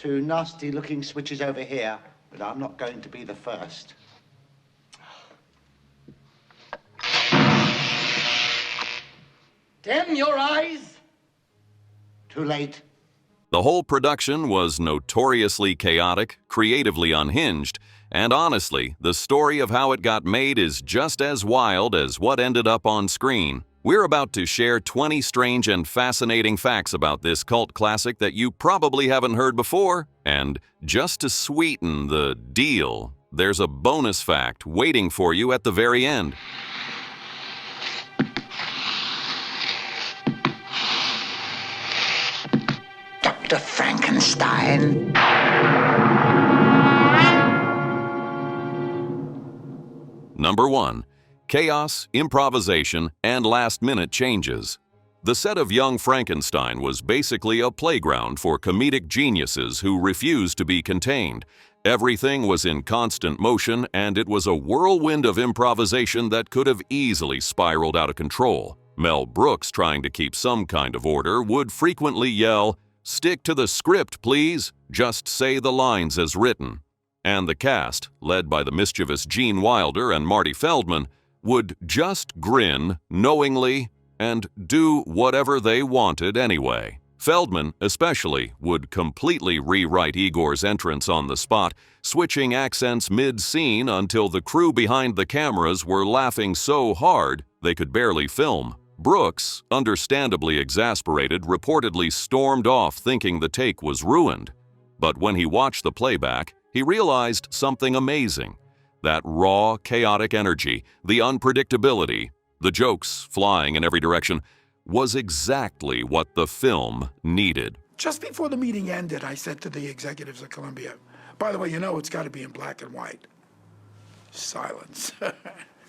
Two nasty-looking switches over here, but I'm not going to be the first. Dim your eyes! Too late. The whole production was notoriously chaotic, creatively unhinged, and honestly, the story of how it got made is just as wild as what ended up on screen. We're about to share 20 strange and fascinating facts about this cult classic that you probably haven't heard before. And just to sweeten the deal, there's a bonus fact waiting for you at the very end. Dr. Frankenstein. Number 1. Chaos, improvisation, and last-minute changes. The set of Young Frankenstein was basically a playground for comedic geniuses who refused to be contained. Everything was in constant motion, and it was a whirlwind of improvisation that could have easily spiraled out of control. Mel Brooks, trying to keep some kind of order, would frequently yell, "Stick to the script, please. Just say the lines as written." And the cast, led by the mischievous Gene Wilder and Marty Feldman, would just grin knowingly and do whatever they wanted anyway. Feldman, especially, would completely rewrite Igor's entrance on the spot, switching accents mid-scene until the crew behind the cameras were laughing so hard they could barely film. Brooks, understandably exasperated, reportedly stormed off thinking the take was ruined. But when he watched the playback, he realized something amazing. That raw, chaotic energy, the unpredictability, the jokes flying in every direction, was exactly what the film needed. Just before the meeting ended, I said to the executives at Columbia, "By the way, you know it's got to be in black and white." Silence.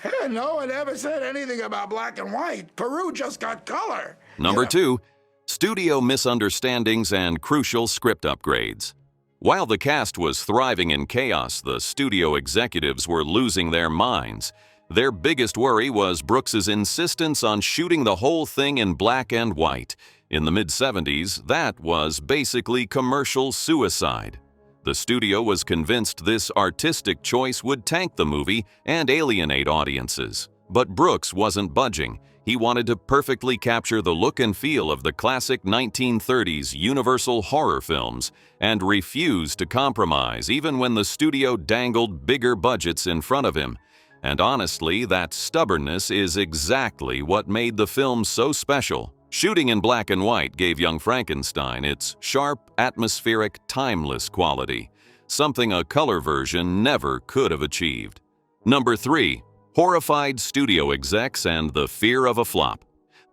Hey, no one ever said anything about black and white. Peru just got color. Number 2, studio misunderstandings and crucial script upgrades. While the cast was thriving in chaos, the studio executives were losing their minds. Their biggest worry was Brooks's insistence on shooting the whole thing in black and white. In the mid-70s, that was basically commercial suicide. The studio was convinced this artistic choice would tank the movie and alienate audiences. But Brooks wasn't budging. He wanted to perfectly capture the look and feel of the classic 1930s Universal horror films and refused to compromise even when the studio dangled bigger budgets in front of him. And honestly, that stubbornness is exactly what made the film so special. Shooting in black and white gave Young Frankenstein its sharp, atmospheric, timeless quality, something a color version never could have achieved. Number 3. Horrified studio execs and the fear of a flop.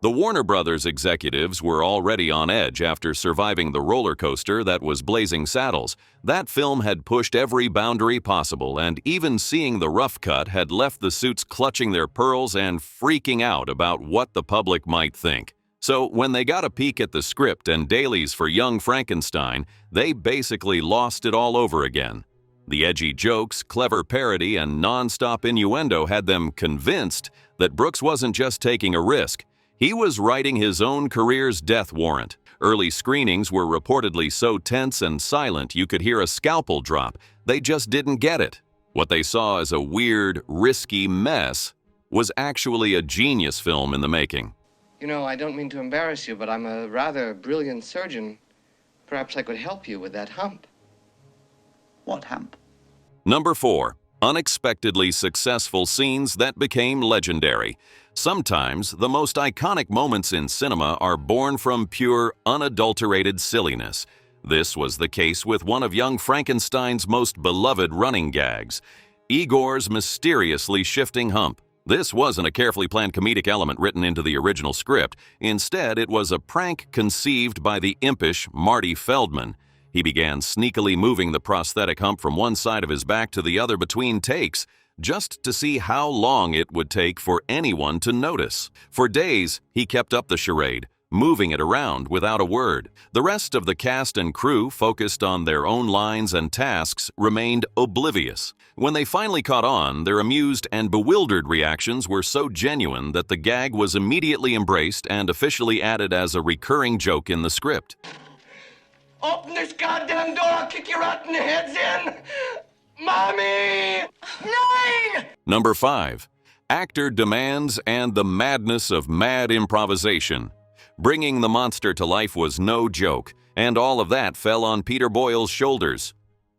The Warner Brothers executives were already on edge after surviving the roller coaster that was Blazing Saddles. That film had pushed every boundary possible, and even seeing the rough cut had left the suits clutching their pearls and freaking out about what the public might think. So when they got a peek at the script and dailies for Young Frankenstein, they basically lost it all over again. The edgy jokes, clever parody, and non-stop innuendo had them convinced that Brooks wasn't just taking a risk. He was writing his own career's death warrant. Early screenings were reportedly so tense and silent you could hear a scalpel drop. They just didn't get it. What they saw as a weird, risky mess was actually a genius film in the making. You know, I don't mean to embarrass you, but I'm a rather brilliant surgeon. Perhaps I could help you with that hump. What hump? Number 4. Unexpectedly successful scenes that became legendary. Sometimes, the most iconic moments in cinema are born from pure, unadulterated silliness. This was the case with one of Young Frankenstein's most beloved running gags, Igor's mysteriously shifting hump. This wasn't a carefully planned comedic element written into the original script. Instead, it was a prank conceived by the impish Marty Feldman. He began sneakily moving the prosthetic hump from one side of his back to the other between takes, just to see how long it would take for anyone to notice. For days, he kept up the charade, moving it around without a word. The rest of the cast and crew, focused on their own lines and tasks, remained oblivious. When they finally caught on, their amused and bewildered reactions were so genuine that the gag was immediately embraced and officially added as a recurring joke in the script. Open this goddamn door, I'll kick your rotten heads in! Mommy! 9! Number 5. Actor demands and the madness of mad improvisation. Bringing the monster to life was no joke, and all of that fell on Peter Boyle's shoulders.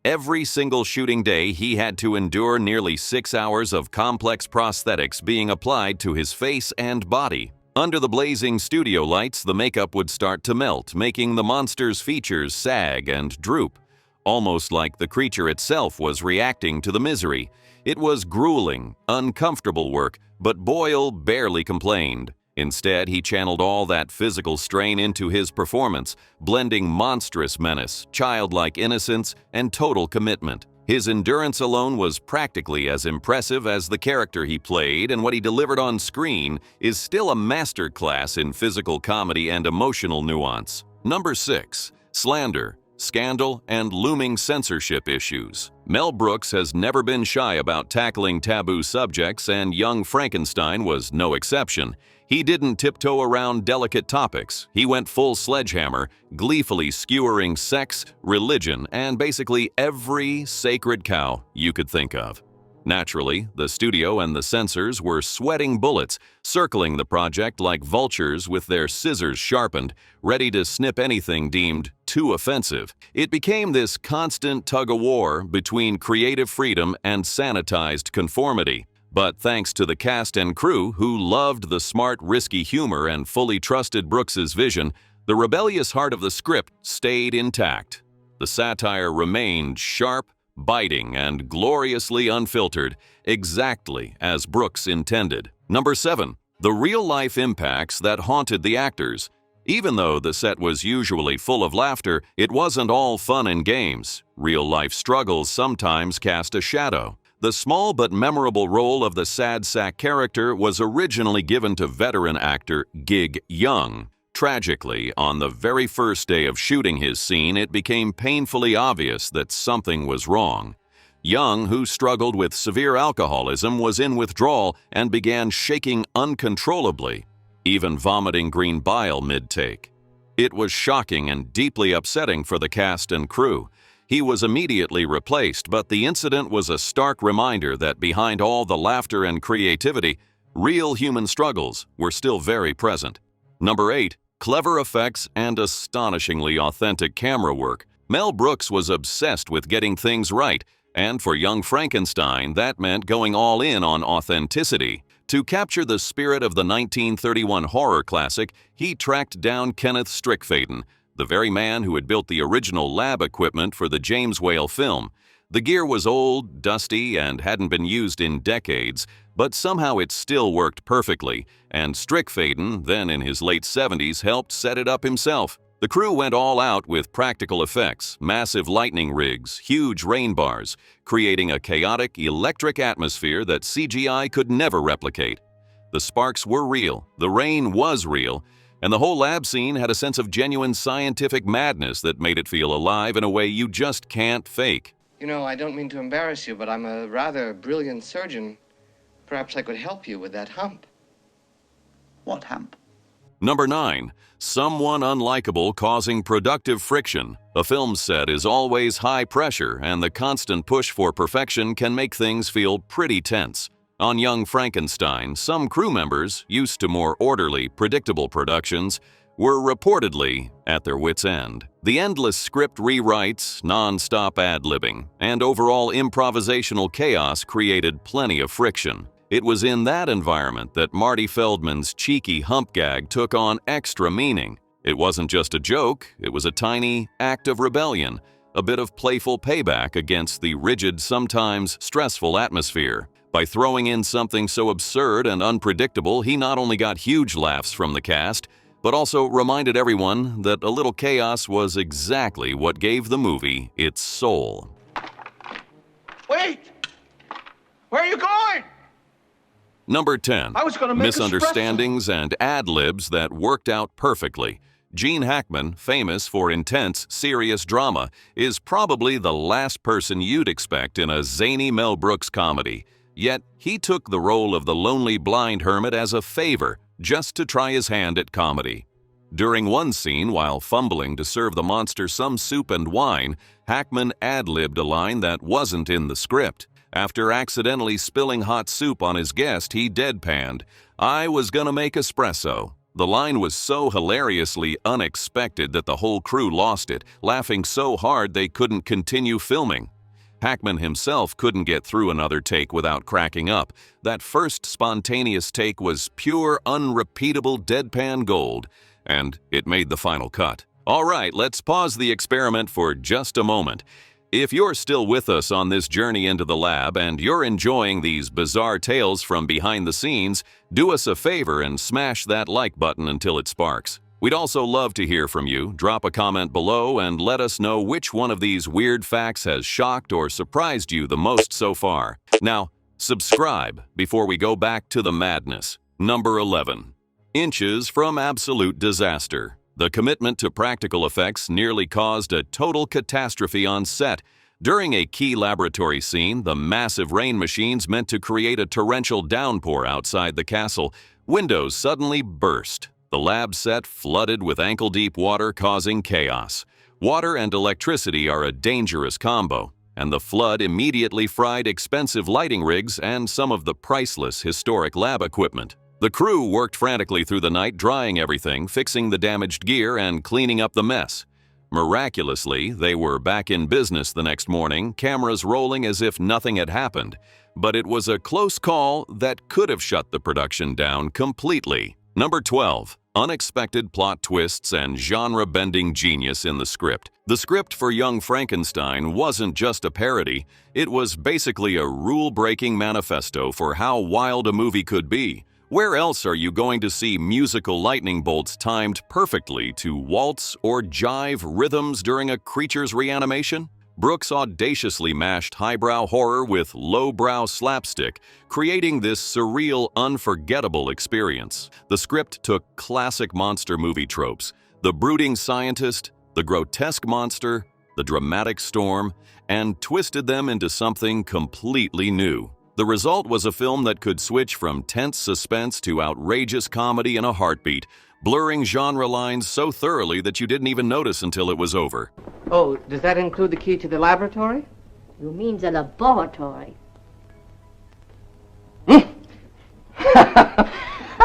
Every single shooting day, he had to endure nearly 6 hours of complex prosthetics being applied to his face and body. Under the blazing studio lights, the makeup would start to melt, making the monster's features sag and droop, almost like the creature itself was reacting to the misery. It was grueling, uncomfortable work, but Boyle barely complained. Instead, he channeled all that physical strain into his performance, blending monstrous menace, childlike innocence, and total commitment. His endurance alone was practically as impressive as the character he played, and what he delivered on screen is still a masterclass in physical comedy and emotional nuance. Number 6. Slander, scandal, and looming censorship issues. Mel Brooks has never been shy about tackling taboo subjects, and Young Frankenstein was no exception. He didn't tiptoe around delicate topics. He went full sledgehammer, gleefully skewering sex, religion, and basically every sacred cow you could think of. Naturally, the studio and the censors were sweating bullets, circling the project like vultures with their scissors sharpened, ready to snip anything deemed too offensive. It became this constant tug-of-war between creative freedom and sanitized conformity. But thanks to the cast and crew who loved the smart, risky humor and fully trusted Brooks's vision, the rebellious heart of the script stayed intact. The satire remained sharp, biting, and gloriously unfiltered, exactly as Brooks intended. Number 7. The real-life impacts that haunted the actors. Even though the set was usually full of laughter, it wasn't all fun and games. Real-life struggles sometimes cast a shadow. The small but memorable role of the sad sack character was originally given to veteran actor Gig Young. Tragically, on the very first day of shooting his scene, it became painfully obvious that something was wrong. Young, who struggled with severe alcoholism, was in withdrawal and began shaking uncontrollably, even vomiting green bile mid-take. It was shocking and deeply upsetting for the cast and crew. He was immediately replaced, but the incident was a stark reminder that behind all the laughter and creativity, real human struggles were still very present. Number 8. Clever effects and astonishingly authentic camera work. Mel Brooks was obsessed with getting things right, and for Young Frankenstein, that meant going all in on authenticity. To capture the spirit of the 1931 horror classic, he tracked down Kenneth Strickfaden, the very man who had built the original lab equipment for the James Whale film. The gear was old, dusty, and hadn't been used in decades, but somehow it still worked perfectly, and Strickfaden, then in his late 70s, helped set it up himself. The crew went all out with practical effects, massive lightning rigs, huge rain bars, creating a chaotic, electric atmosphere that CGI could never replicate. The sparks were real, the rain was real, and the whole lab scene had a sense of genuine scientific madness that made it feel alive in a way you just can't fake. You know, I don't mean to embarrass you, but I'm a rather brilliant surgeon. Perhaps I could help you with that hump. What hump? Number 9. Someone unlikable causing productive friction. A film set is always high pressure, and the constant push for perfection can make things feel pretty tense. On Young Frankenstein, some crew members, used to more orderly, predictable productions, were reportedly at their wits' end. The endless script rewrites, non-stop ad-libbing, and overall improvisational chaos created plenty of friction. It was in that environment that Marty Feldman's cheeky hump gag took on extra meaning. It wasn't just a joke, it was a tiny act of rebellion, a bit of playful payback against the rigid, sometimes stressful atmosphere. By throwing in something so absurd and unpredictable, he not only got huge laughs from the cast, but also reminded everyone that a little chaos was exactly what gave the movie its soul. Wait! Where are you going? Number 10. I was gonna make Misunderstandings and ad-libs that worked out perfectly. Gene Hackman, famous for intense, serious drama, is probably the last person you'd expect in a zany Mel Brooks comedy. Yet, he took the role of the lonely blind hermit as a favor, just to try his hand at comedy. During one scene, while fumbling to serve the monster some soup and wine, Hackman ad-libbed a line that wasn't in the script. After accidentally spilling hot soup on his guest, he deadpanned, "I was gonna make espresso." The line was so hilariously unexpected that the whole crew lost it, laughing so hard they couldn't continue filming. Hackman himself couldn't get through another take without cracking up. That first spontaneous take was pure, unrepeatable deadpan gold, and it made the final cut. All right, let's pause the experiment for just a moment. If you're still with us on this journey into the lab and you're enjoying these bizarre tales from behind the scenes, do us a favor and smash that like button until it sparks. We'd also love to hear from you. Drop a comment below and let us know which one of these weird facts has shocked or surprised you the most so far. Now, subscribe before we go back to the madness. Number 11. Inches from absolute disaster. The commitment to practical effects nearly caused a total catastrophe on set. During a key laboratory scene, the massive rain machines meant to create a torrential downpour outside the castle. Windows suddenly burst. The lab set flooded with ankle-deep water, causing chaos. Water and electricity are a dangerous combo, and the flood immediately fried expensive lighting rigs and some of the priceless historic lab equipment. The crew worked frantically through the night, drying everything, fixing the damaged gear, and cleaning up the mess. Miraculously, they were back in business the next morning, cameras rolling as if nothing had happened. But it was a close call that could have shut the production down completely. Number 12. Unexpected plot twists and genre-bending genius in the script. The script for Young Frankenstein wasn't just a parody, it was basically a rule-breaking manifesto for how wild a movie could be. Where else are you going to see musical lightning bolts timed perfectly to waltz or jive rhythms during a creature's reanimation? Brooks audaciously mashed highbrow horror with lowbrow slapstick, creating this surreal, unforgettable experience. The script took classic monster movie tropes: the brooding scientist, the grotesque monster, the dramatic storm, and twisted them into something completely new. The result was a film that could switch from tense suspense to outrageous comedy in a heartbeat, blurring genre lines so thoroughly that you didn't even notice until it was over. Oh, does that include the key to the laboratory? You mean the laboratory?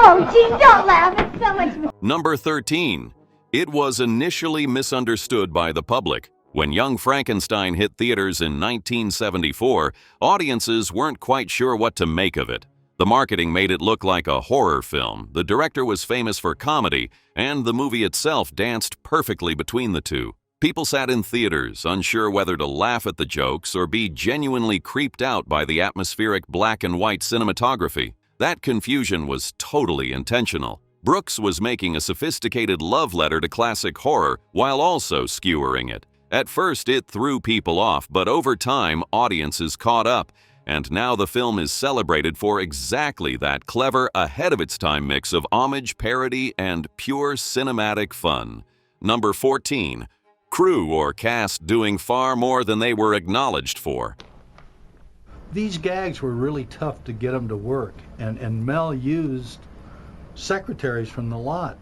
Oh, gee, don't laugh. It's so much more. Number 13. It was initially misunderstood by the public. When Young Frankenstein hit theaters in 1974, audiences weren't quite sure what to make of it. The marketing made it look like a horror film, the director was famous for comedy, and the movie itself danced perfectly between the two. People sat in theaters, unsure whether to laugh at the jokes or be genuinely creeped out by the atmospheric black and white cinematography. That confusion was totally intentional. Brooks was making a sophisticated love letter to classic horror while also skewering it. At first, it threw people off, but over time, audiences caught up, and now the film is celebrated for exactly that clever, ahead-of-its-time mix of homage, parody, and pure cinematic fun. Number 14. Crew or cast doing far more than they were acknowledged for. These gags were really tough to get them to work, and Mel used secretaries from the lot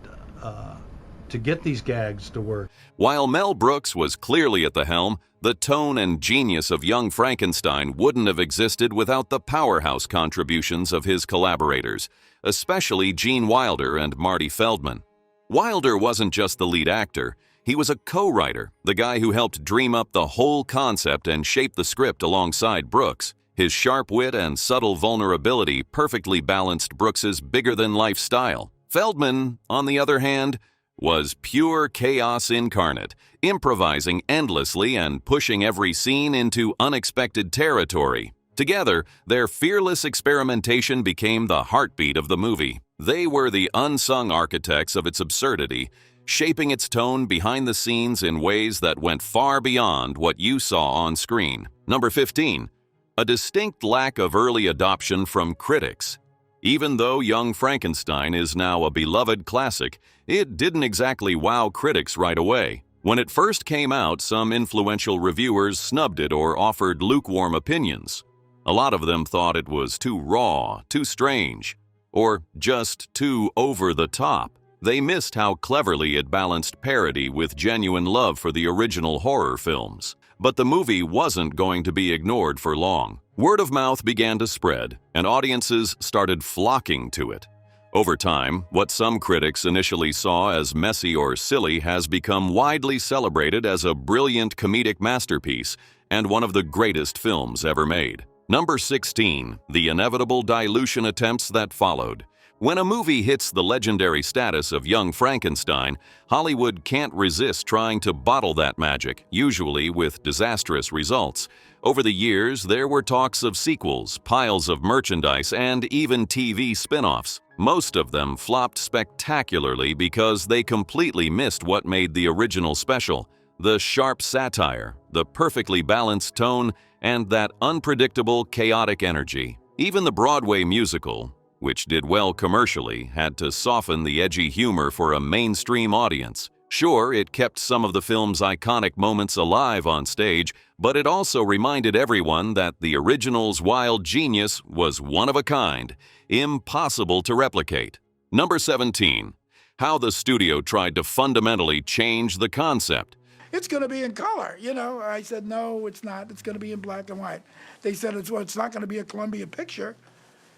to get these gags to work. While Mel Brooks was clearly at the helm, the tone and genius of Young Frankenstein wouldn't have existed without the powerhouse contributions of his collaborators, especially Gene Wilder and Marty Feldman. Wilder wasn't just the lead actor, he was a co-writer, the guy who helped dream up the whole concept and shape the script alongside Brooks. His sharp wit and subtle vulnerability perfectly balanced Brooks's bigger-than-life style. Feldman, on the other hand, was pure chaos incarnate, improvising endlessly and pushing every scene into unexpected territory. Together, their fearless experimentation became the heartbeat of the movie. They were the unsung architects of its absurdity, shaping its tone behind the scenes in ways that went far beyond what you saw on screen. Number 15. A distinct lack of early adoption from critics. Even though Young Frankenstein is now a beloved classic, it didn't exactly wow critics right away. When it first came out, some influential reviewers snubbed it or offered lukewarm opinions. A lot of them thought it was too raw, too strange, or just too over the top. They missed how cleverly it balanced parody with genuine love for the original horror films. But the movie wasn't going to be ignored for long. Word of mouth began to spread, and audiences started flocking to it. Over time, what some critics initially saw as messy or silly has become widely celebrated as a brilliant comedic masterpiece and one of the greatest films ever made. Number 16, the inevitable dilution attempts that followed. When a movie hits the legendary status of Young Frankenstein, Hollywood can't resist trying to bottle that magic, usually with disastrous results. Over the years, there were talks of sequels, piles of merchandise, and even TV spin-offs. Most of them flopped spectacularly because they completely missed what made the original special: the sharp satire, the perfectly balanced tone, and that unpredictable, chaotic energy. Even the Broadway musical, which did well commercially, had to soften the edgy humor for a mainstream audience. Sure, it kept some of the film's iconic moments alive on stage, but it also reminded everyone that the original's wild genius was one of a kind, impossible to replicate. Number 17, how the studio tried to fundamentally change the concept. It's going to be in color. You know, I said, no, it's not. It's going to be in black and white. They said, it's not going to be a Columbia picture.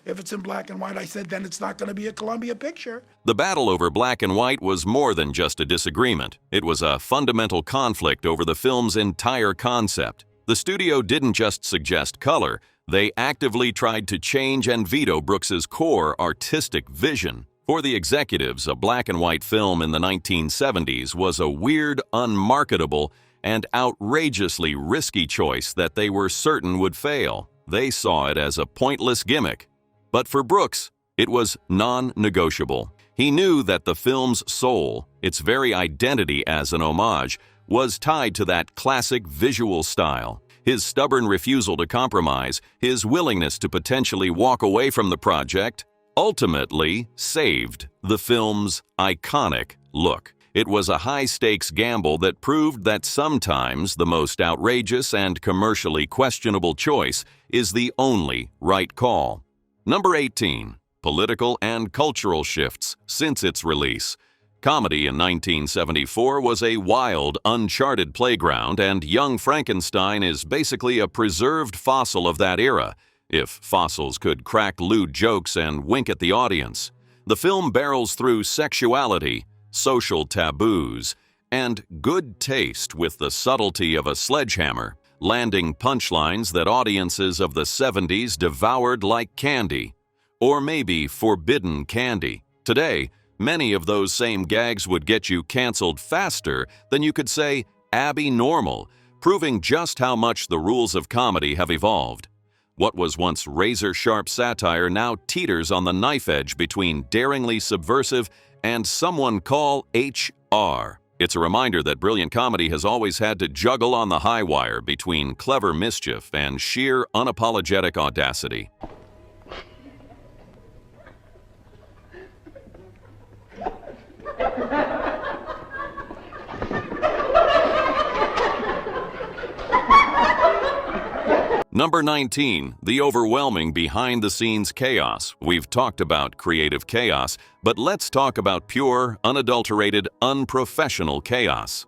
If it's in black and white, I said, then it's not going to be a Columbia picture. The battle over black and white was more than just a disagreement. It was a fundamental conflict over the film's entire concept. The studio didn't just suggest color, they actively tried to change and veto Brooks's core artistic vision. For the executives, a black and white film in the 1970s was a weird, unmarketable, and outrageously risky choice that they were certain would fail. They saw it as a pointless gimmick. But for Brooks, it was non-negotiable. He knew that the film's soul, its very identity as an homage, was tied to that classic visual style. His stubborn refusal to compromise, his willingness to potentially walk away from the project, ultimately saved the film's iconic look. It was a high-stakes gamble that proved that sometimes the most outrageous and commercially questionable choice is the only right call. Number 18, political and cultural shifts since its release. Comedy in 1974 was a wild, uncharted playground, and Young Frankenstein is basically a preserved fossil of that era, if fossils could crack lewd jokes and wink at the audience. The film barrels through sexuality, social taboos, and good taste with the subtlety of a sledgehammer, landing punchlines that audiences of the 70s devoured like candy, or maybe forbidden candy. Today, many of those same gags would get you canceled faster than you could say Abby normal, proving just how much the rules of comedy have evolved. What was once razor-sharp satire now teeters on the knife edge between daringly subversive and someone call HR. It's a reminder that brilliant comedy has always had to juggle on the high wire between clever mischief and sheer unapologetic audacity. Number 19, the overwhelming behind-the-scenes chaos. We've talked about creative chaos, but let's talk about pure, unadulterated, unprofessional chaos.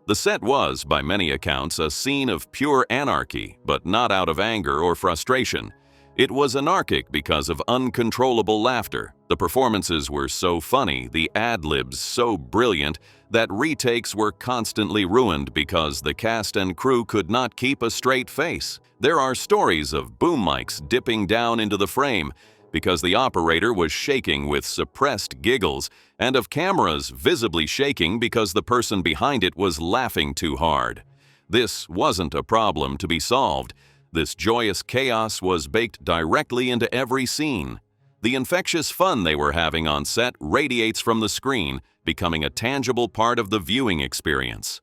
The set was, by many accounts, a scene of pure anarchy, but not out of anger or frustration. It was anarchic because of uncontrollable laughter. The performances were so funny, the ad-libs so brilliant, that retakes were constantly ruined because the cast and crew could not keep a straight face. There are stories of boom mics dipping down into the frame because the operator was shaking with suppressed giggles, and of cameras visibly shaking because the person behind it was laughing too hard. This wasn't a problem to be solved. This joyous chaos was baked directly into every scene. The infectious fun they were having on set radiates from the screen, becoming a tangible part of the viewing experience.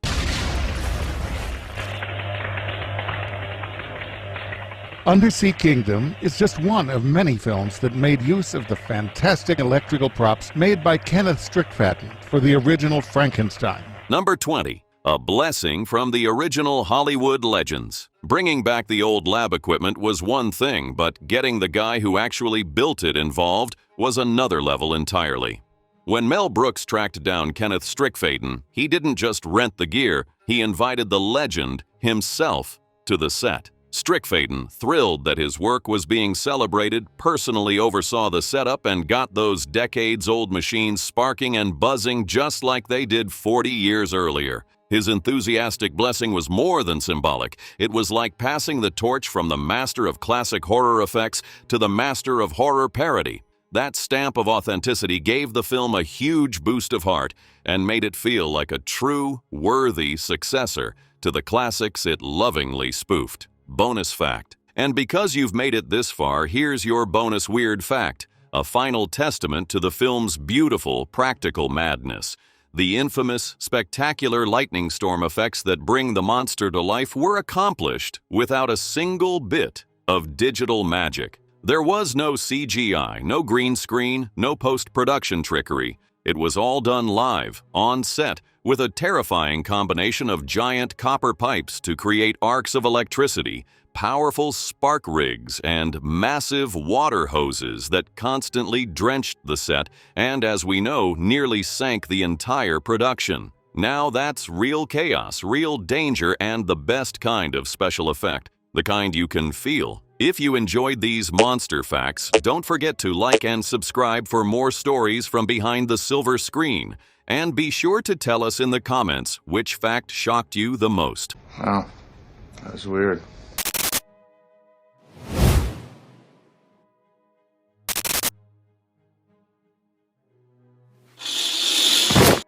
Undersea Kingdom is just one of many films that made use of the fantastic electrical props made by Kenneth Strickfaden for the original Frankenstein. Number 20. A blessing from the original Hollywood legends. Bringing back the old lab equipment was one thing, but getting the guy who actually built it involved was another level entirely. When Mel Brooks tracked down Kenneth Strickfaden, he didn't just rent the gear, he invited the legend himself to the set. Strickfaden, thrilled that his work was being celebrated, personally oversaw the setup and got those decades-old machines sparking and buzzing just like they did 40 years earlier. His enthusiastic blessing was more than symbolic. It was like passing the torch from the master of classic horror effects to the master of horror parody. That stamp of authenticity gave the film a huge boost of heart and made it feel like a true, worthy successor to the classics it lovingly spoofed. Bonus fact. And because you've made it this far, here's your bonus weird fact, a final testament to the film's beautiful practical madness. The infamous, spectacular lightning storm effects that bring the monster to life were accomplished without a single bit of digital magic. There was no CGI, no green screen, no post-production trickery. It was all done live, on set, with a terrifying combination of giant copper pipes to create arcs of electricity, powerful spark rigs, and massive water hoses that constantly drenched the set and, as we know, nearly sank the entire production. Now that's real chaos, real danger, and the best kind of special effect, the kind you can feel. If you enjoyed these monster facts, don't forget to like and subscribe for more stories from behind the silver screen. And be sure to tell us in the comments which fact shocked you the most. Wow, that was weird.